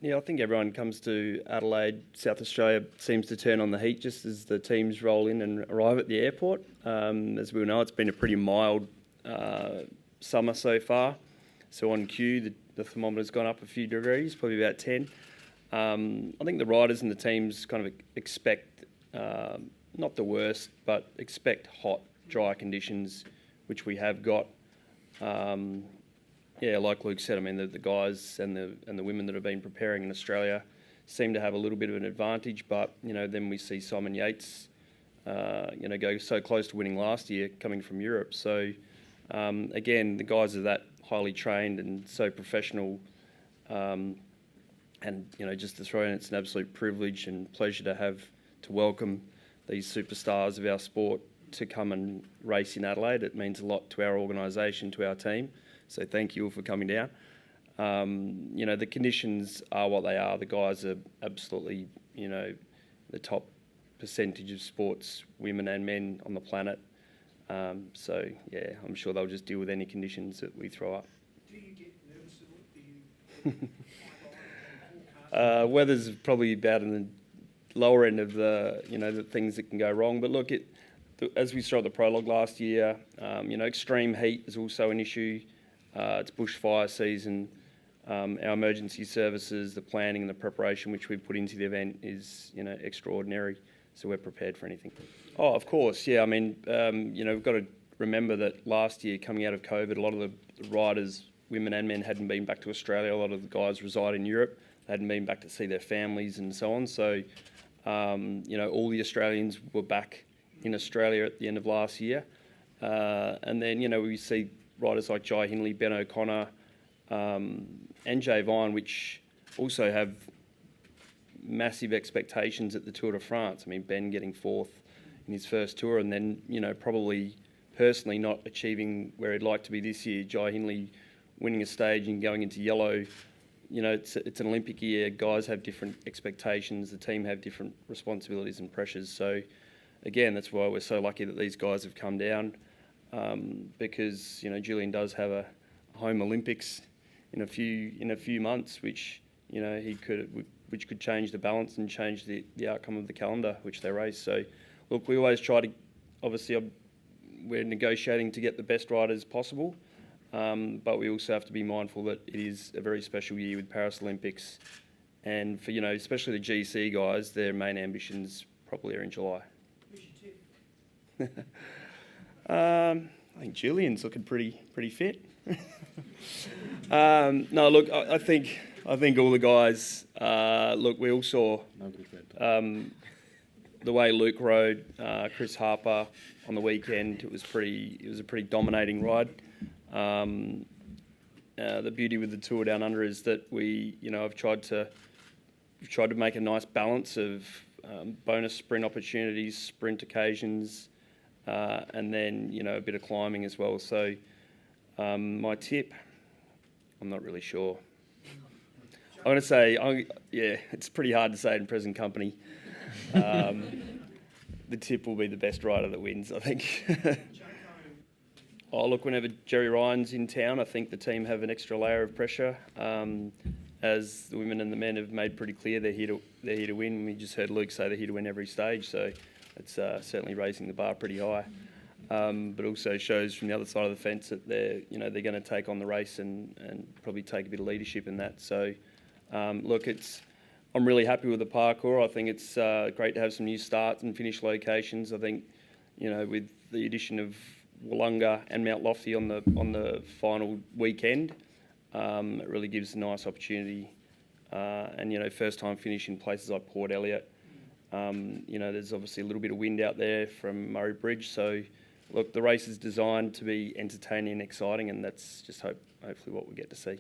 Yeah, I think everyone comes to Adelaide, South Australia, seems to turn on the heat just as the teams roll in and arrive at the airport. As we all know, it's been a pretty mild summer so far. So on cue, the thermometer's gone up a few degrees, probably about 10. I think the riders and the teams kind of expect, not the worst, but expect hot, dry conditions, which we have got. Yeah, like Luke said, I mean, the guys and the women that have been preparing in Australia seem to have a little bit of an advantage, but, then we see Simon Yates, go so close to winning last year coming from Europe. So, again, the guys are that highly trained and so professional, and, just to throw in, it's an absolute privilege and pleasure to welcome these superstars of our sport to come and race in Adelaide. It means a lot to our organisation, to our team. So thank you all for coming down. The conditions are what they are. The guys are absolutely, the top percentage of sports, women and men on the planet. So, yeah, I'm sure they'll just deal with any conditions that we throw up. Do you get nervous at all? Do you Weather's probably about in the lower end of the things that can go wrong. But look, as we saw at the prologue last year, extreme heat is also an issue. It's bushfire season. Our emergency services, the planning and the preparation which we've put into the event is, extraordinary. So we're prepared for anything. Oh, of course, yeah. I mean, we've got to remember that last year, coming out of COVID, a lot of the riders, women and men, hadn't been back to Australia. A lot of the guys reside in Europe. They hadn't been back to see their families and so on. So, all the Australians were back in Australia at the end of last year. And then, we see riders like Jai Hindley, Ben O'Connor, and Jay Vine, which also have massive expectations at the Tour de France. I mean, Ben getting fourth in his first tour, and then, probably personally not achieving where he'd like to be this year. Jai Hindley winning a stage and going into yellow. It's an Olympic year. Guys have different expectations. The team have different responsibilities and pressures. So, again, that's why we're so lucky that these guys have come down. Because Julian does have a home Olympics in a few months, which which could change the balance and change the outcome of the calendar which they race. So, look, we always try to, obviously, we're negotiating to get the best riders possible, but we also have to be mindful that it is a very special year with Paris Olympics, and for especially the GC guys, their main ambitions probably are in July. Who's your tip? I think Julian's looking pretty fit. No, look, I think all the guys. Look, we all saw the way Luke rode Chris Harper on the weekend. It was a pretty dominating ride. The beauty with the Tour Down Under is that we've tried to make a nice balance of bonus sprint opportunities, sprint occasions. And then, a bit of climbing as well. So, my tip, I'm not really sure. I'm going to say, it's pretty hard to say in present company. The tip will be the best rider that wins, I think. Look, whenever Jerry Ryan's in town, I think the team have an extra layer of pressure. As the women and the men have made pretty clear, they're here to win. We just heard Luke say they're here to win every stage. So, it's certainly raising the bar pretty high, but also shows from the other side of the fence that they're going to take on the race and probably take a bit of leadership in that. So, look, I'm really happy with the parkour. I think it's great to have some new start and finish locations. I think, with the addition of Wollonga and Mount Lofty on the final weekend, it really gives a nice opportunity. And first time finish in places like Port Elliot. There's obviously a little bit of wind out there from Murray Bridge. So, look, the race is designed to be entertaining and exciting, and that's just hopefully what we get to see.